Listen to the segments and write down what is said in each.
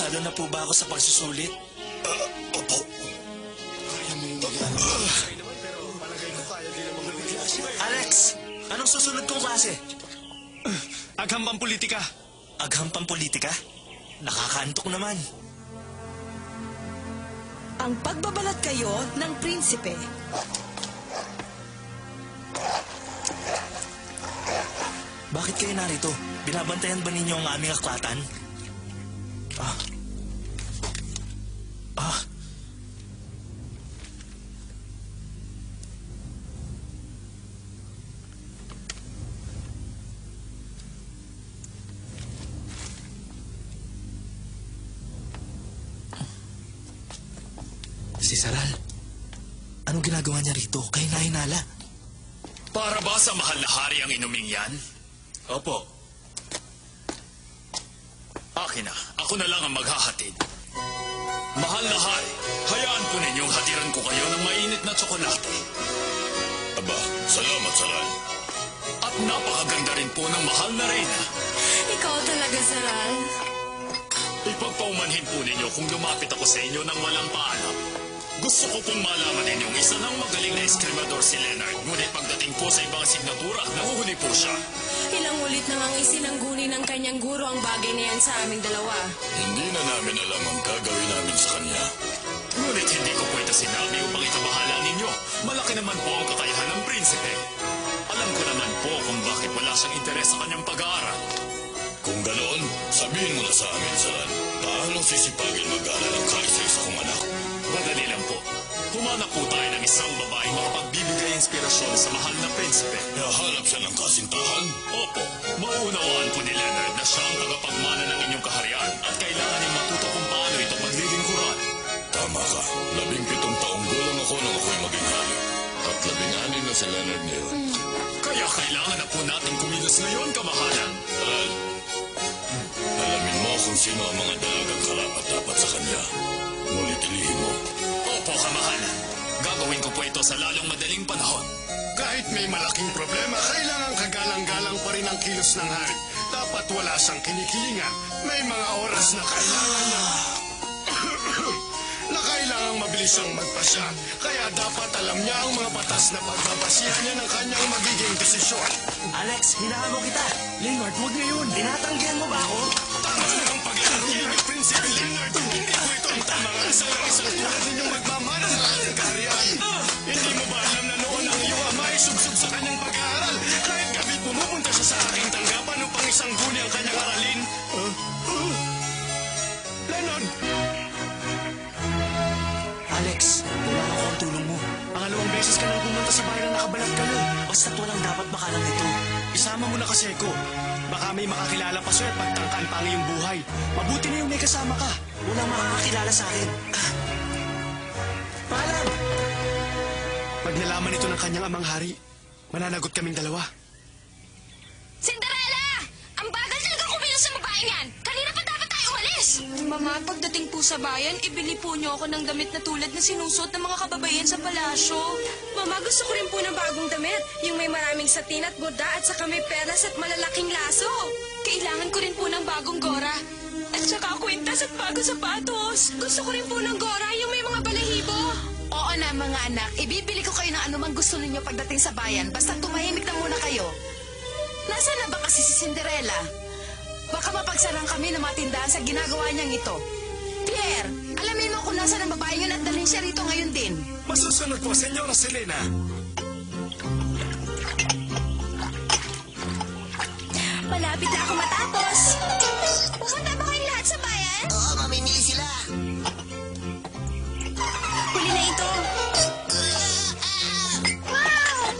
Pasado na po ba ako sa pagsusulit? Opo. Alex! Anong susunod kong klase? Agham pampolitika. Agham pampolitika? Nakakaantok naman. Ang pagbabalat kayo ng prinsipe. Bakit kayo narito? Binabantayan ba ninyo ang aming aklatan? Si Saral, anong ginagawa niya rito? Kayo nahinala. Para ba sa mahal na hari ang inuming yan? Opo. Akin na. Ako na lang ang maghahatid. Mahal na hari, hayaan po ninyong hatiran ko kayo ng mainit na tsokolate. Aba, salamat, Saral. At napakaganda rin po ng mahal na reyna. Ikaw talaga, Saral. Ipagpaumanhin po ninyo kung lumapit ako sa inyo ng walang paalam. Gusto ko pong malaman ninyong isa ng magaling na eskrimador si Leonard. Ngunit pagdating po sa ibang signatura, nahuhuli po siya. Ilang ulit na ngang isinangguni ng kanyang guro ang bagay na yan sa aming dalawa. Hindi na namin alam ang gagawin namin sa kanya. Ngunit hindi ko po ito sinabi upang ikabahala ninyo. Malaki naman po ang kakayahan ng prinsipe. Alam ko naman po kung bakit wala siyang interes sa kanyang pag-aaral. Kung ganoon, sabihin mo na sa amin, Saral. Paano sisipagin mag-aaral ang kaisa-isa kong anak? Madali lang po. Humanap po tayo ng isang babaeng makapagbibigay inspirasyon sa mahal na prinsipe. Nahanap siya ng kasintahan? Opo, mauunawaan po ni Leonard na siya ang tagapagmana ng inyong kaharian at kailangan niyang matuto kung paano ito paglilingkuran. Tama ka. 17 taong gulang ako nang ako'y maging hari. At 16 na si Leonard ngayon. Kaya kailangan na po natin kumilos ngayon, kamahalan. Saral, alamin mo kung sino ang mga dalagang karapat-dapat sa kanya. Ngunit ilihin mo. Opo, kamahalan. Gagawin ko po ito sa lalong madaling panahon. Kahit may malaking problema, kailangan kagalang-galang pa rin ang kilos ng hari. Dapat wala siyang kinikilingan. May mga oras na kailangan niya na kailangang mabilis siyang magpasya. Kaya dapat alam niya ang mga batas na pagbabasihan niya ng kanyang magiging desisyon. Alex, hinahamo kita. Leonard, huwag ngayon. Tinatanggihan mo ba ako? Tama na ang paglalaro niyo ng Prinsipe Leonard. Hindi po ito ang tama nga sa isang tulad ninyong magmamana sa ating kaharian. Hindi mo ba alam na noon ang iyong ama ay sugsug sa kanyang pag-aaral? Kahit gabi pumupunta siya sa aking tanggapan upang isang guni ang kanyang aralin. Lennon! Alex, kailangan ko ang tulong mo. Pangalawang beses ka nang pumunta sa bahay na nakabalat ka nun. Basta't walang dapat makalang ito. Isama mo na kasi ko. Baka may makakilala pa sa'yo at pagtangkaan pa ang iyong buhay. Mabuti na yung may kasama ka. Walang makakakilala sa akin. Paalam! Pag nalaman ito ng kanyang amang hari, mananagot kaming dalawa. Cinderella! Ang bagal talaga kumilos sa babaeng yan! Kanina pa dapat tayo umalis! Mama, pagdating po sa bayan, ibili po niyo ako ng damit na tulad na sinusuot ng mga kababayan sa palasyo. Mama, gusto ko rin po ng bagong damit. Yung may maraming satin at borda at saka may perlas at malalaking laso. Kailangan ko rin po ng bagong gora. At saka kwintas at bagong sapatos. Gusto ko rin po ng gora, yung may mga balahibo. Oo na, mga anak. Ibibili ko kayo ng anumang gusto ninyo pagdating sa bayan. Basta tumahimik na muna kayo. Nasaan na ba kasi si Cinderella? Baka mapagsarang kami ng mga tindahan sa ginagawa niyang ito. Pierre, alamin mo kung nasaan ang babae yun at dalhin siya rito ngayon din. Masusunod po, Senyora Selena. Malapit na ako matapos. Pumunta ba kayong lahat sa bayan? Oo, mamimili sila. Huli na ito. Wow!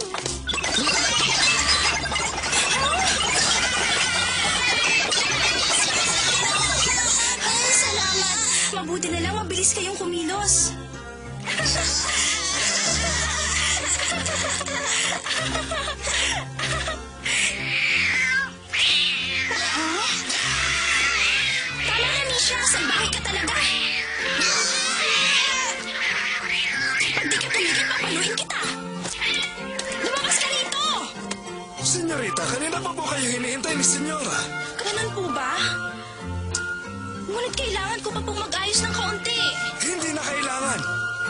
Ay, salamat. Mabuti na lang mabilis kayong kumilos. Tama na, Misha. Salbahe ka talaga. Pag di ka tumigil, papaluin kita. Lumabas ka rito! Senyorita, kanina pa po kayo hinihintay ni Senyora. Ganun po ba? Ngunit kailangan ko pa pong mag-ayos ng kaunti. Hindi na kailangan.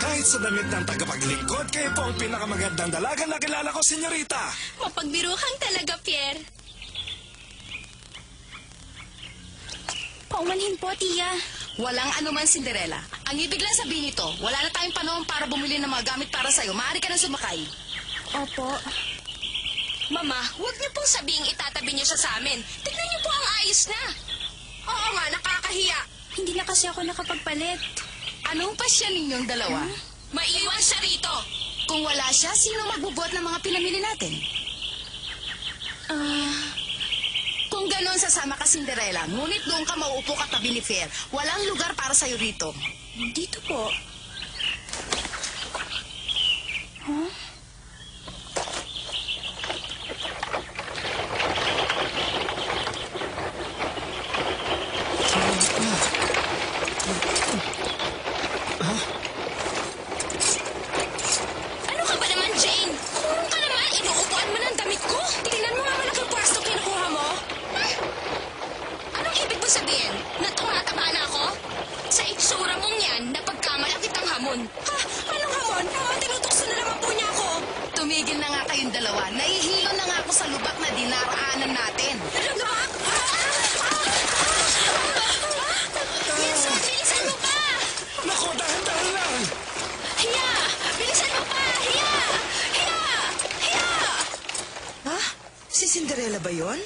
Kahit sa damit ng tagapaglingkod, kayo po ang pinakamagandang dalaga na kilala ko, senyorita. Mapagbiruhang talaga, Pierre. Paumanhin po, Tia. Walang anuman, Cinderella. Ang ibig lang sabihin nito, wala na tayong panahon para bumili ng mga gamit para sa'yo. Maaari ka nang sumakay. Opo. Mama, huwag niyo pong sabihing itatabi niyo siya sa amin. Tignan niyo po ang ayos na. Oo nga, nakakahiya. Hindi na kasi ako nakapagpalit. Anong pasya ninyong dalawa? Maiwan siya rito. Kung wala siya, sino magbubuhat ng mga pinamili natin? Kung ganon, sasama ka, Cinderella. Ngunit doon ka mauupo katabi ni Fair. Walang lugar para sa'yo rito. Dito po. Ano ka ba naman, Jane? Kurong ka naman, inuupuan mo ng damit ko. Tingnan mo nga malaking pwesto kinukuha mo. Anong ibig mo sabihin? Na tumataba na ako? Sa itsura mong yan, napagkamala kitang hamon. Ha? Anong hamon? Naman tinutukso na naman po niya ako. Tumigil na nga kayong dalawa. Nahihilo na nga ako sa lubak na dinaraanan natin. Lubak? Wilson, bilisan mo pa! Nako, dahan-dahan lang. Hiya! Bilisan mo pa! Hiya! Hiya! Hiya! Ha? Si Cinderella ba yon?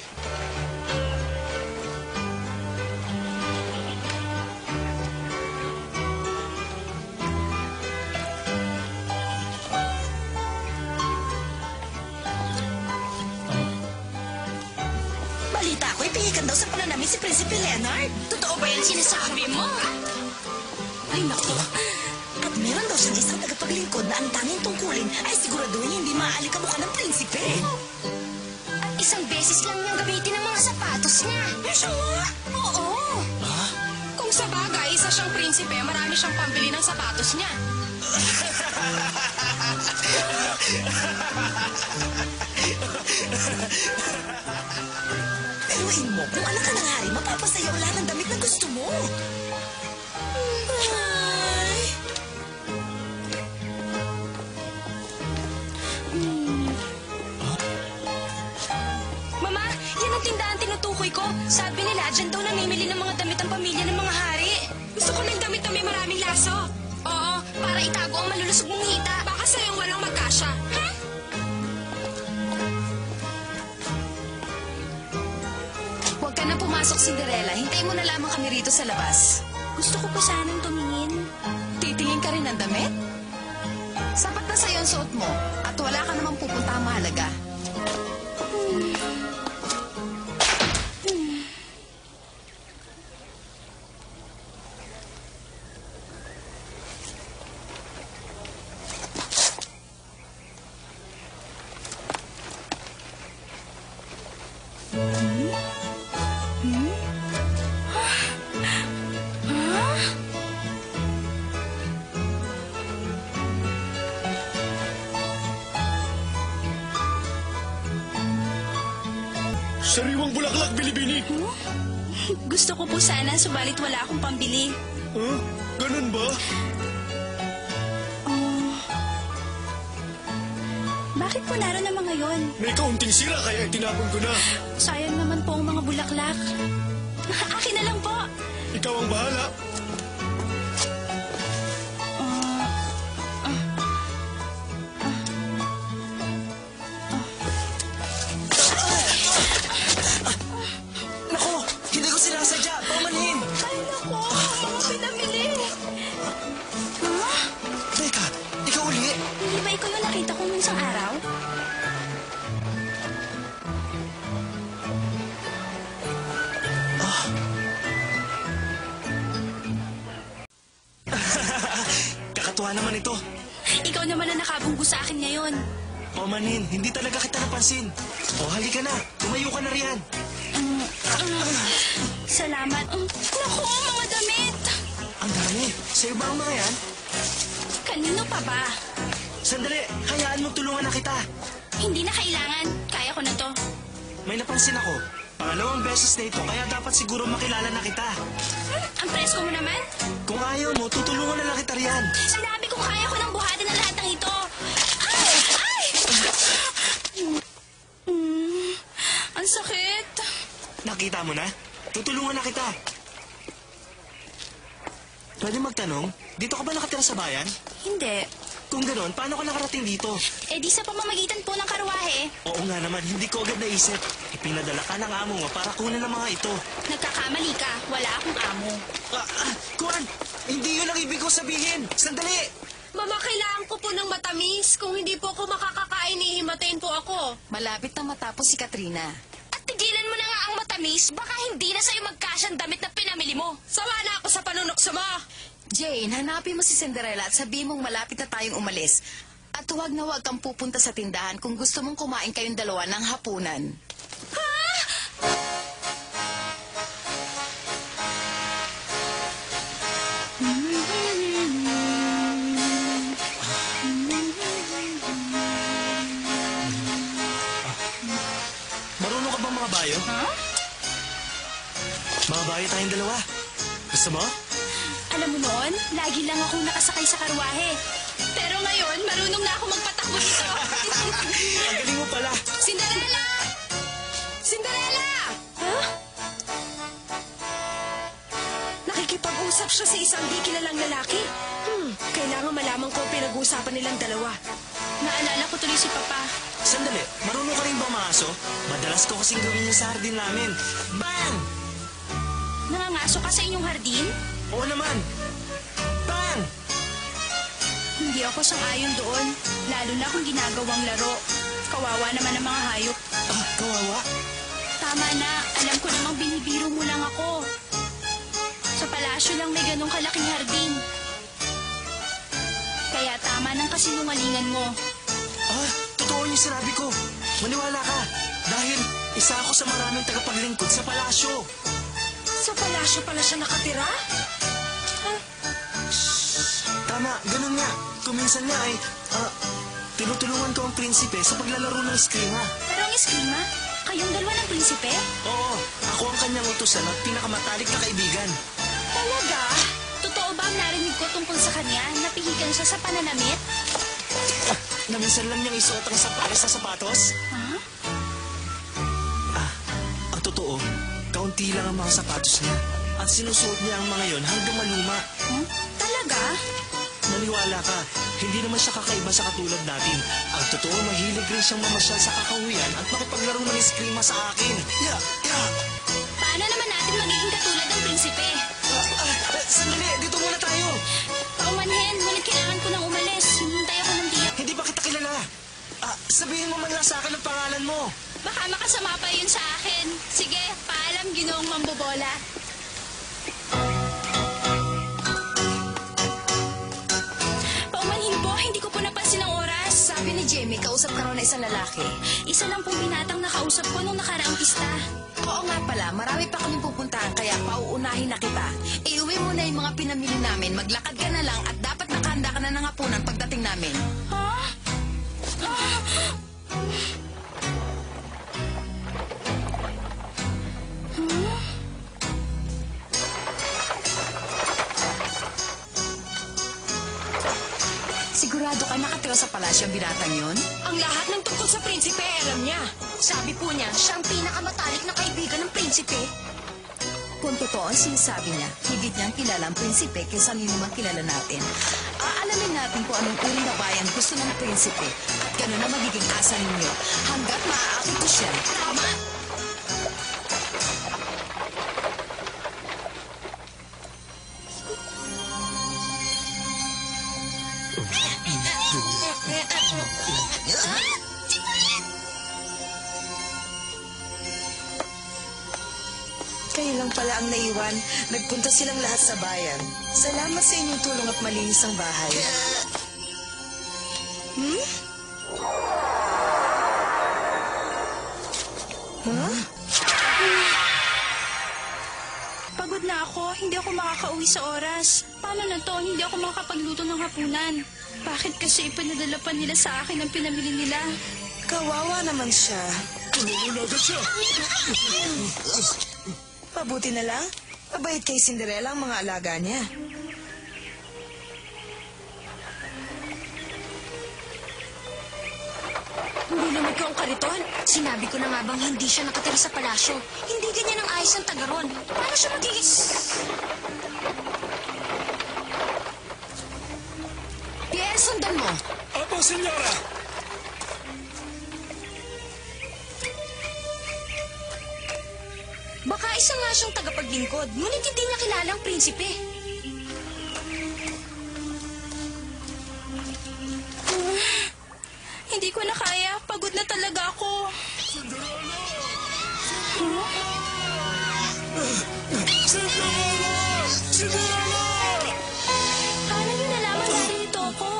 Balita ko, ipihikan daw sa pananamit si Prinsipe Leonard. Totoo ba yan sinasabi mo? Ay, naku. At meron daw siyang isang tagapaglingkod na ang tanging tungkulin ay siguraduhin hindi maaalik ang mukha ng prinsipe. At isang beses lang niyang gamitin ang mga sapatos niya. Siya nga. Oo. Kung sa bagay, isa siyang prinsipe, marami siyang pambili ng sapatos niya. Peruhin mo, kung anak ka ng hari, mapapasaya wala ng damit na gusto mo. Ay. Mama, yan ang tindahan tinutukoy ko. Sabi nila, dyan daw namimili ng mga damit ang pamilya ng mga hari. Gusto ko ng damit na may maraming laso. Oo, para itago ang malulusog mong hita. Baka sayang walang magkasya. Ha? Huwag ka na pumasok, Cinderella. Hintayin mo na lamang kami rito sa labas. Gusto ko pa sanang tumingin. Titingin ka rin ng damit? Sapat na sa'yo ang suot mo at wala ka namang pupuntang mahalaga. Sariwang bulaklak, Bilibini. Gusto ko po sana, subalit wala akong pambili. Huh? Ganun ba? Bakit po naroon ang mga yon? May kaunting sira kaya itinapon ko na. Sayang naman po ang mga bulaklak. Akin na lang po. Ikaw ang bahala. Nako, hindi ko sinasadya. Paumanhin. Ay, naku, mga pinamili. Teka, ikaw uli. Hindi ba ikaw yung nakita ko nung isang araw? Kakatuwa naman ito. Ikaw naman ang nakabunggo sa akin ngayon. Paumanhin, hindi talaga kita napansin. O, halika na. Tumayo ka na riyan. Salamat. Naku, mga damit. Ang dami. Sa'yo ba ang mga yan? Kanino pa ba? Sandali, hayaan mo tulungan na kita. Hindi na kailangan. Kaya ko na to. May napansin ako. Pangalawang beses na ito, kaya dapat siguro makilala na kita. Ang presko mo naman. Kung ayaw mo, tutulungan na lang kita riyan. Sinabi ko kaya ko nang buhatin ang lahat ng ito. Ay! Ay! Ang sakit. Nakita mo na? Tutulungan na kita. Pwede magtanong, dito ka ba nakatira sa bayan? Hindi. Kung gano'n, paano ka nakarating dito? Eh di sa pamamagitan po ng karwahe. Oo nga naman, hindi ko agad naisip. Ipinadala ka ng amo mo para kunin ang mga ito. Nagkakamali ka. Wala akong amo. Kuan! Hindi yun ang ibig ko sabihin! Sandali! Mama, kailangan ko po ng matamis. Kung hindi po ako makakakain, ihimatayin po ako. Malapit na matapos si Katrina. At tigilan mo na nga ang matamis. Baka hindi na sa'yo magkasyang damit na pinamili mo. Sawa na ako sa panunokso mo. Jane, hanapin mo si Cinderella at sabihin mong malapit na tayong umalis. At huwag na huwag kang pupunta sa tindahan kung gusto mong kumain kayong dalawa ng hapunan. Marunong ka bang mga bayo? Mga bayo tayong dalawa. Gusto mo? Alam mo noon, lagi lang akong nakasakay sa karwahe. Pero ngayon, marunong na ako magpatakbo dito. Ang galing mo pala. Cinderella! Cinderella! Huh? Nakikipag-usap siya sa isang di kilalang lalaki. Kailangan malaman ko ang pinag-uusapan nilang dalawa. Naalala ko tuloy si Papa. Sandali, marunong ka rin ba maaso? Madalas ko kasing gawin yung sa hardin namin. Bang! Nangangaso ka sa inyong hardin? Oo naman. Bang! Hindi ako sang-ayon doon. Lalo na kung ginagawang laro. Kawawa naman ang mga hayop. Kawawa. Tama na. Alam ko namang binibiro mo lang ako. Sa palasyo lang may ganong kalaking hardin. Kaya tama ng kasinungalingan mo. Totoo yung sinabi ko. Maniwala ka. Dahil isa ako sa maraming tagapaglingkod sa palasyo. Sa palasyo pala siya nakatira? Tama, ganun nga. Kuminsan nga ay, tinutulungan ko ang prinsipe sa paglalaro ng eskrima. Pero ang eskrima, kayong dalawa ng prinsipe? Oo, ako ang kanyang utusan at pinakamatalik na kaibigan. Talaga? Totoo ba ang narinig ko tungkol sa kanya? Napihikan siya sa pananamit? Na minsan lang niyang isuot ang sapatos sa sapatos? Ang totoo, kaunti lang ang mga sapatos niya. At sinusuot niya ang mga yon hanggang maluma. Talaga? Maniwala ka, hindi naman siya kakaiba sa katulad natin. Ang totoo, mahilig rin siyang mamasyal sa kakahuyan at makipaglaro ng eskrima sa akin. Paano naman natin magiging katulad ng prinsipe? Sandali, dito muna tayo. Paumanhin, ngunit kailangan ko nang umalis. Hinintay ako ng tiyak. Hindi ba kita kilala? Sabihin mo man lang sa akin ang pangalan mo. Baka makasama pa yun sa akin. Sige, paalam, Ginoong Mambobola. Paumanhin po, hindi ko po napansin ang oras. Sabi ni Jamie, kausap ka raw na isang lalaki. Isa lang pong binatang nakausap ko nung nakaraang pista. Oo nga pala, marami pa kaming pupuntahan kaya pauunahin na kita. Iuwi mo na yung mga pinamili namin, maglakad ka na lang at dapat nakahanda ka na ng hapunan pagdating namin. Sigurado ka nakatira sa palasyo ang binatang yun? Ang lahat ng tungkol sa prinsipe, alam niya. Sabi po niya, siya ang pinakamatalik na kaibigan ng prinsipe. Kung totoo ang sinasabi niya, higit niyang kilala ang prinsipe kaysa nino man kilala natin. Aalamin natin kung anong uri na bayan gusto ng prinsipe at gano'n na magiging asa ninyo hanggat maaakit ko siya. Tama! Kayo lang pala ang naiwan. Nagpunta silang lahat sa bayan. Salamat sa inyong tulong at malinis ang bahay. Pagod na ako, hindi ako makakauwi sa oras. Paano na to? Hindi ako makakapagluto ng hapunan. Bakit kasi ipinadala pa nila sa akin ang pinamili nila? Kawawa naman siya. Tulungan agad siya. Mabuti na lang. Mabait kay Cinderella ang mga alaga niya. Hindi lumit ko ang kariton. Sinabi ko na nga bang hindi siya nakatira sa palasyo. Hindi ganyan ang ayos ng taga ron. Paano siya magiging... Pierre, sundan mo. Opo, senyora! Baka isa nga siyang tagapaglingkod, ngunit hindi niya kilala ang prinsipe. Hindi ko na kaya. Pagod na talaga ako. Paano niyo nalaman narito ako?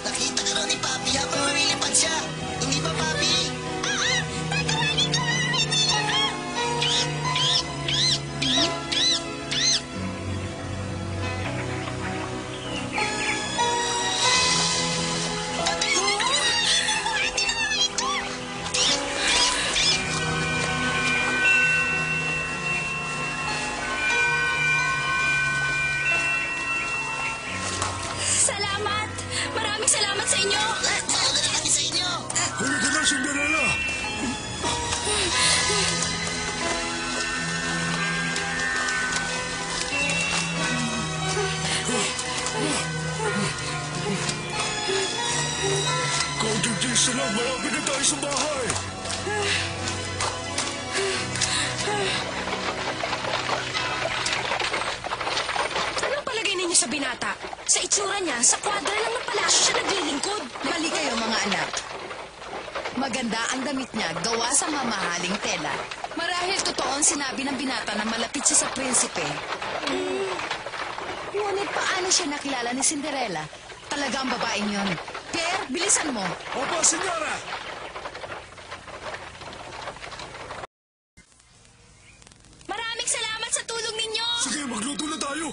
Nakita ka raw ni Papi habang lumilipad siya. Hindi ba, Papi? Salamat! Maraming salamat sa inyo! Maganda na kami sa inyo. Halika na, Cinderella! Kaunting tiis na lang, malapit na tayo sa bahay! Anong palagay ninyo sa binata? Sa itsura niya, sa kwadra lang ng palasyo siya naglilingkod. Mali kayo, mga anak. Maganda ang damit niya, gawa sa mamahaling tela. Marahil totoo ang sinabi ng binata na malapit siya sa prinsipe. Ngunit paano siya nakilala ni Cinderella? Talaga ang babaeng yon. Pierre, bilisan mo. Opo, senyora! Maraming salamat sa tulong ninyo! Sige, magluto na tayo!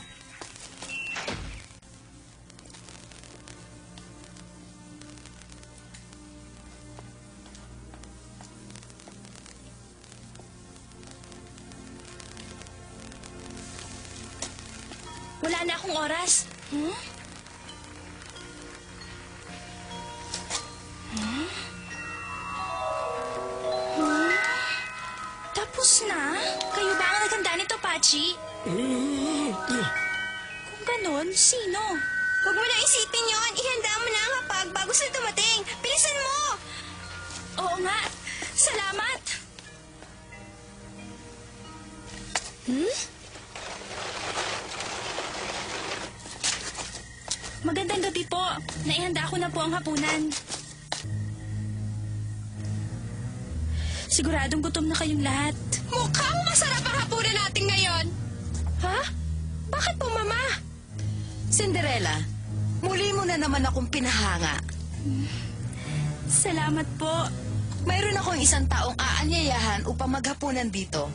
Wala na akong oras. Tapos na? Kayo ba ang naghanda nito, Pachi? Kung ganon, sino? Huwag mo na isipin yon. Ihanda mo na ang hapag bago sila dumating. Bilisan mo! Oo nga. Salamat. Magandang gabi po. Naihanda ko na po ang hapunan. Siguradong gutom na kayong lahat. Mukhang masarap ang hapunan natin ngayon. Ha? Bakit po, Mama? Cinderella, muli mo na naman akong pinahanga. Salamat po. Mayroon akong isang taong aanyayahan upang maghapunan dito.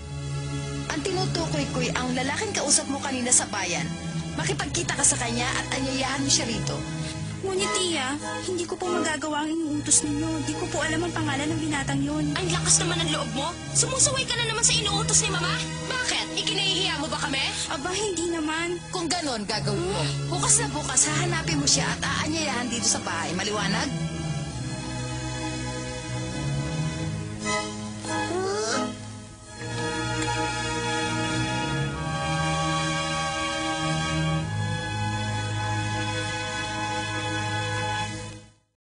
Ang tinutukoy ko'y ang lalaking kausap mo kanina sa bayan. Makipagkita ka sa kanya at anyayahan mo siya rito. Ngunit Tia, hindi ko po magagawa ang inuutos ninyo. Di ko po alam ang pangalan ng binatang yun. Ang lakas naman ng loob mo. Sumusaway ka na naman sa inuutos ni Mama. Bakit? Ikinahihiya mo ba kami? Aba, hindi naman. Kung ganon, gagawin mo. Bukas na bukas, hahanapin mo siya at aanyayahan dito sa bahay. Maliwanag?